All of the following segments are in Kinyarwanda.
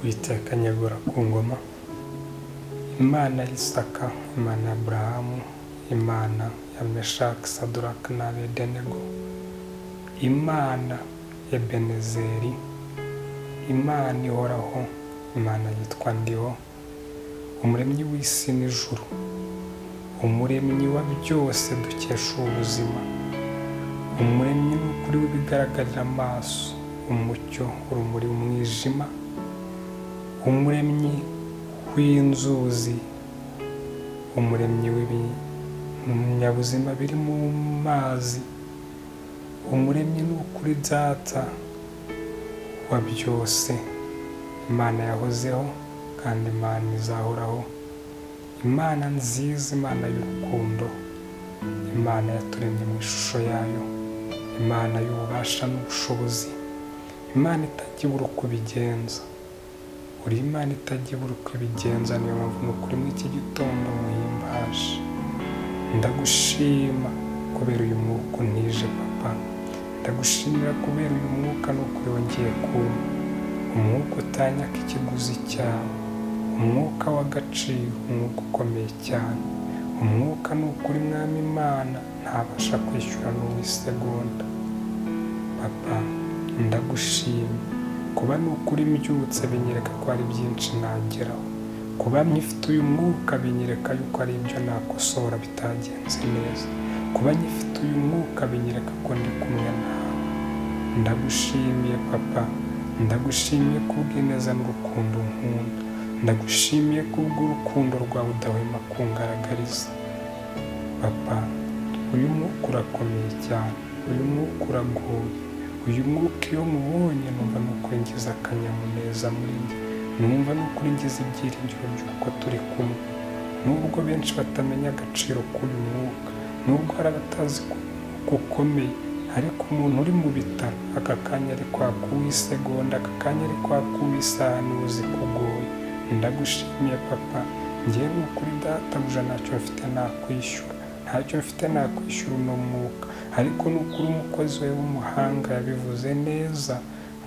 Uwiteka nyagura ku ngoma, Imana y'Isaka, Imana ya Aburahamu, Imana ya Meshaki, Saduraka na Abedenego, Imana ya Ebenezeri, Imana ihoraho, Imana yitwa Ndiho, umuremyi w'isi n'ijuru, umuremyi wa byose dukesha ubuzima, umuremyi n'ukuri w'ibigaragarira amaso, umucyo, urumuri, umwijima, umuremyi w'inzuzi, umuremyi w'ibinyabuzima biri mu mazi, umuremyi n'ukuri data wa byose, Imana yahozeho kandi Imana izahoraho, Imana nziza, Imana y'urukundo, Imana yaturemye mu ishusho yayo, Imana y'ububasha n'ubushobozi, Imana itajya uko ibigenza, uri Imana itajya uko ibigenza. Niyo mpamvu n'ukuri muri iki gitondo muhimbaje, ndagushima kubera uyu mwuka untije papa, ndagushimira kubera uyu mwuka n'ukuri wongeye kumpa, umwuka utanyaka ikiguzi cyawe, umwuka w'agaciro, umwuka ukomeye cyane, umwuka n'ukuri mwami Imana ntabasha kwishyura n'uw'isegonda. Papa ndagushima kuba n'ukuri mbyutse binyereka ko hari byinshi nageraho, kuba nyifite uyu mwuka binyereka yuko ari ibyo nakosora bitagenze neza, kuba nyifite uyu mwuka binyereka ko ndi kumwe nawe. Ndagushimiye papa, ndagushimiye kubw'ineza n'urukundo nkunda, ndagushimiye kubw'urukundo rwawe udahwema kungaragariza. Papa uyu mwuka urakomeye cyane, uyu mwuka uragoye, uyu mwuka iyo mubonye numva n'ukuri ngize akanyamuneza muri njye, numva n'ukuri ngize ibyiringiro by'uko turi kumwe, nubwo benshi batamenya agaciro k'uyu mwuka, nubwo hari abatazi ko ukomeye, ariko umuntu uri mu bitaro aka kanya ari kwaka uw'isegonda, aka kanya ari kwaka uw'isaha niwe uzi kugoye. Ndagushimiye papa, ngiye n'ukuri databuja ntacyo mfite nakwishyura, ntacyo mfite nakwishyura uno mwuka, ariko n'ukuri umukozi we w'umuhanga yabivuze neza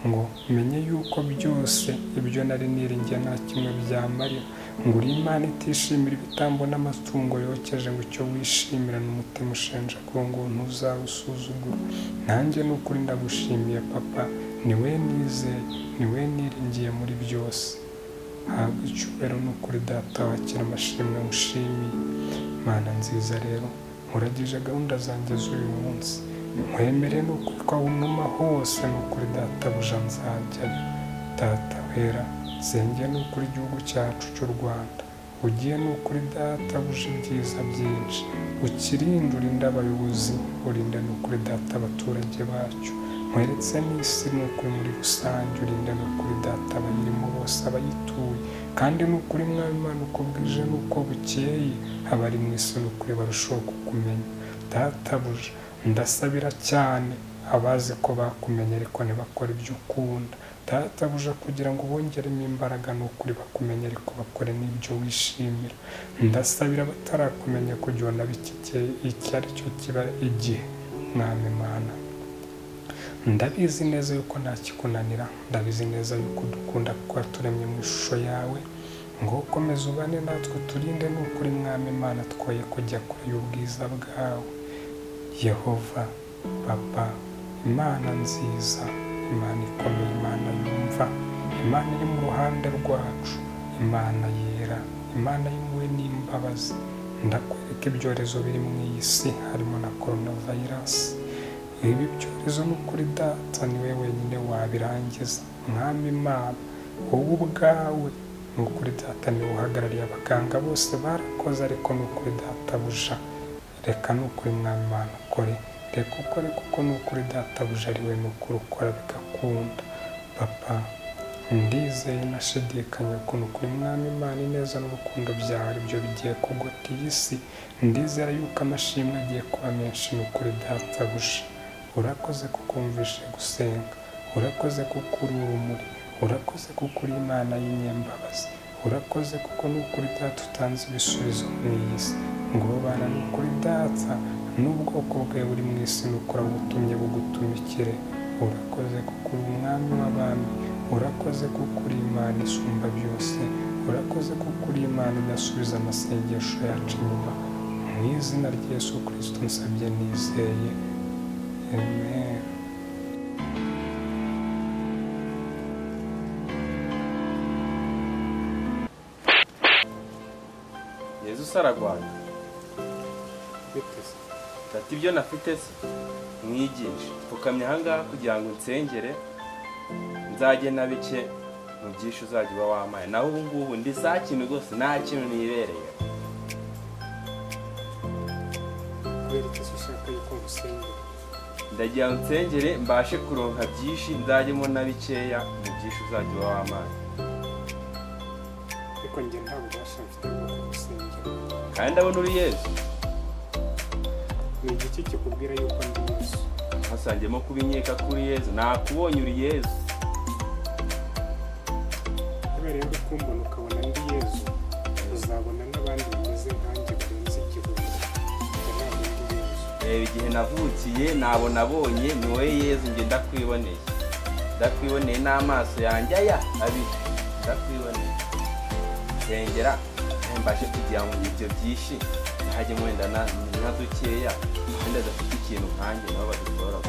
ngo menye yuko byose ibyo nari niringiye nta kimwe byamarira, ngo uri Imana itishimira ibitambo n'amatungo yokeje, ngo icyo wishimira n'umutima ushenja ko ngo ntuzawusuzugura. Nanjye n'ukuri ndagushimiye papa, niwe nizeye, niwe niringiye muri byose. Habwa icyubahiro n'ukuri data wakira amashimwe mushimiye. Mana nziza rero, nkuragije gahunda zanjye z'uyu munsi, nkwemere n'ukuri ko aho unuma hose n'ukuri databuja nzajyayo. Data wera, nsengeye n'ukuri igihugu cyacu cy'u Rwanda, ugiye n'ukuri databuja ibyiza byinshi, ukirinde, urinde abayobozi, urinde n'ukuri data abaturage bacyo, nkweretse n'isi n'ukuri muri rusange, urinde n'ukuri data abayirimo bose, abayituye, kandi n'ukuri mwami Imana uko bwije n'uko bukeye abari mu isi n'ukuri barushaho kukumenya. Databuja ndasabira cyane abazi ko bakumenya ariko ntibakore ibyo ukunda, databuja kugira ngo bongeremo imbaraga n'ukuri bakumenya ariko bakore n'ibyo wishimira. Ndasabira batarakumenya kugira ngo iki ari cyo kiba igihe. Mwami Imana ndabizi neza yuko nta kikunanira, ndabizi neza yuko dukunda kuko turemye mu ishusho yawe, ngo ukomeze ubane natwe, turinde n'ukuri mwami Imana twoye kujya kure y'ubwiza bwawe. Yehova papa, Imana nziza, Imana ikomeye, Imana yumva, Imana iri mu ruhande rwacu, Imana yera, Imana y'impuhwe n'imbabazi, ndakwereka ibyorezo biri mu iyi si harimo na coronavirus. Ibi byorezo n'ukuri data niwe wenyine wabirangiza. Mwami Imana wowe ubwawe n'ukuri data niwe uhagarariye, abaganga bose barakoze ariko n'ukuri databuja reka n'ukuri mwami Imana ukore, reka ukore kuko n'ukuri databuja ari we n'ukuri ukora bigakunda. Papa ndizeye nashidikanya ko n'ukuri mwami Imana ineza n'urukundo byawe aribyo bigiye kugota iyi si, ndizera yuko amashimwe agiye kuba menshi n'ukuri databuja. Urakoze kuko wumvishe gusenga, urakoze kuko uri urumuri, urakoze kuko uri Imana y'inyembabazi, urakoze kuko n'ukuri data utanze ibisubizo mu iyi si, ngo bana n'ukuri data n'ubwoko bwawe buri mu isi n'ukuri bugutumye bugutumikire. Urakoze kuko uri umwami w'abami, urakoze kuko uri Imana isumba byose, urakoze kuko uri Imana idasubiza amasengesho yacu inyuma. Mu izina rya Yesu Kristo nsabye nizeye, amen. Yesu saragwana ati ibyo nafite se mwigisha pfukamye ahangaha kugira ngo nsengere nzajye na bike mu byinshi uzajya uba wamaye, naho ubu ngubu ndi saa kintu rwose nta kintu nibereye. ndagira ngo nsengere mbashe kuronka byinshi nzajyemo na bikeya mu byinshi uzajya uba wamaye. Ariko njye nta bubasha mfite bwo gusengera. Kandi ndabona uri Yesu. Ni igiki kikubwira yuko ndi Yesu? Hasangemo kubinyeka kuri Yesu, nakubonye uri Yesu. Rero kumbona ukabona ndi Yesu, uzabona n'abandi bameze nkanjye kurenza igihumbi. Igihe navukiye nabonye ni wowe Yesu, njye ndakwiboneye n'amaso yanjye aya abiri, ndakwiboneye. Sengera mbashe kugira ngo ibyo byinshi ntajye mwenda na dukeya kandi adafite ikintu nkanjye nabo badutora.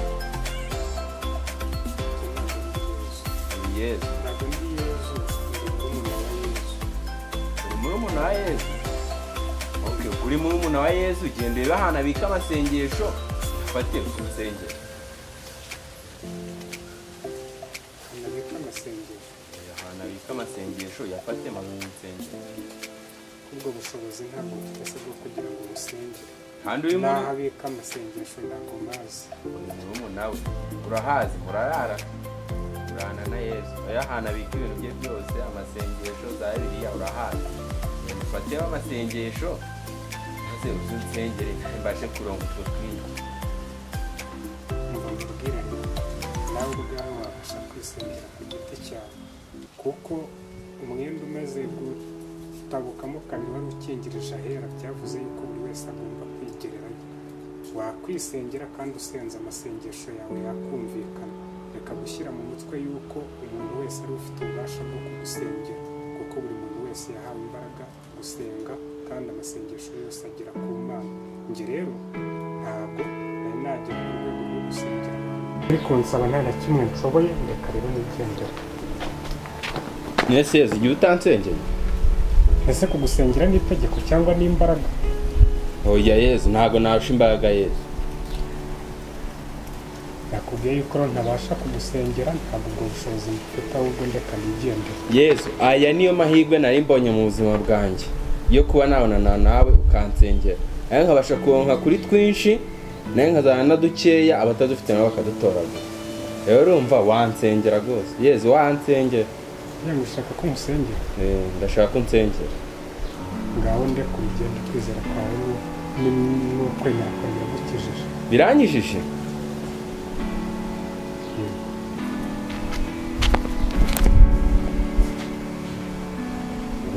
Yesu ntabwo ndi Yesu, uri murumuna wa Yesu. Okay, uri murumuna wa Yesu, genda reba ahantu abika amasengesho afate urusengero. Ahantu abika amasengesho yafate mu rusengero. Ubwo bushobozi ntabwo bufite bwo kugira ngo usenge. Kandi uyu muntu abika amasengesho ntabwo mazi. Uri murumuna we, urahazi, murarara urana na Yesu. Aya ahantu abika ibintu bye byose, amasengesho za Bibiliya urahazi. Mufateho amasengesho maze uzunsengere mbashe kuronka utwo twinshi. Mbabwira nawe ubwawe wabasha kwisengera ku giti cyawe, kuko umwenda umeze gutabukamo kabiri wari ukingirije ahera, byavuze yuko buri wese agomba kwigererayo. Wakwisengera kandi usenze amasengesho yawe yakumvikana. Reka gushyira mu mutwe yuko umuntu wese ari ufite ububasha bwo kugusengera, kuko buri muntu wese yahawe imbaraga gusenga kandi amasengesho yose agira ku Mana. Njye rero ntabwo nari nagera ku rwego rwo gusengera abantu, ariko nsaba nta na kimwe nshoboye. Reka rero nigendera. Yesu igihe utansengeye, ese kugusengera ni itegeko cyangwa ni imbaraga? Oya Yesu, ntabwo narusha imbaraga Yesu. Nakubwiye yuko ntabasha kugusengera, ntabwo ubwo bushobozi mfite, ahubwo ndeka nigendera. Yesu, aya niyo mahirwe nari mbonye mu buzima bwanjye yo kuba nabonana nawe ukansengera. Aya nkabasha kuronka kuri twinshi, naye nkazana na dukeya abatadufite nabo bakadutoragura. Rero urumva wansengera rwose Yesu, wansengera. Yewe ushaka ko musengera? Ndashaka ko nsengera. Ngaho ndeka urugendo, kwizera kwawe n'ukwemera kwawe biragukijije. Biranyijije?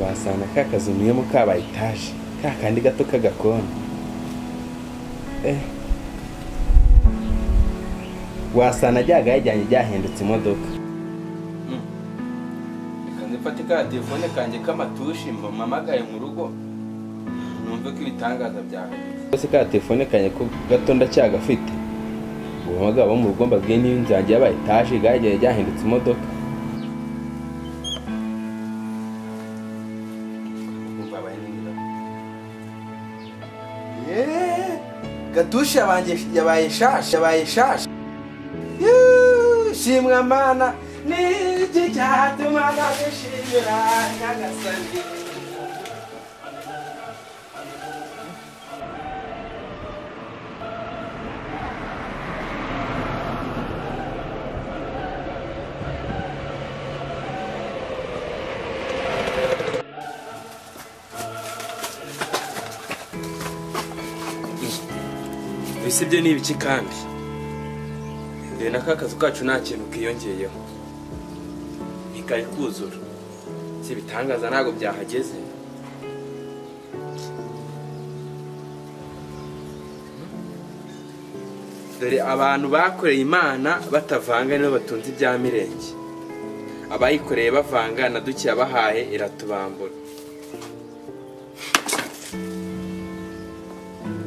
Wasana ka kazu mwemo kaba etaje, ka kandi gato k'agakoni. Wasana ryagajyanye ryahindutse imodoka. Reka nifate ka telefone kanjye k'amatushi mpamagaye mu rugo numve ko ibitangaza byahageze. Bose ka telefone kanjye ko gato ndacyagafite. Ubuhamagara bo mu rugo mbabwiye niyo nzanjye yaba etaje gajyaye ryahindutse imodoka. Gatusha yabaye shasha. Shimwa Mana, niki cyatuma nabishimira Nyagasani. Ibyo ni ibiki kandi? N'aka kazu kacu nta kintu kiyongeyeho, ntikari kuzura. Si bitangaza ntabwo byahageze. Dore abantu bakoreye Imana batavanga nibo batunze ibya mirenge. abayikoreye bavanga na duke yabahaye iratubambura.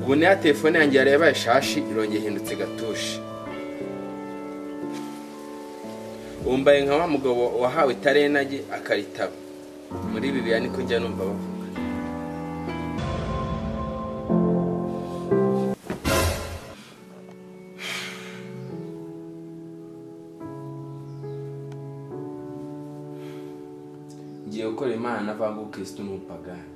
Ubu niya telefone yanjye yareba ishashi irongeye hindutse gatushi. Umbaye nka wa mugabo wahawe itarenage akaritaba. Muri Bibiliya niko njya numva bavuga. Ngiye gukora Imana avanga ubukristo n'ubupagani.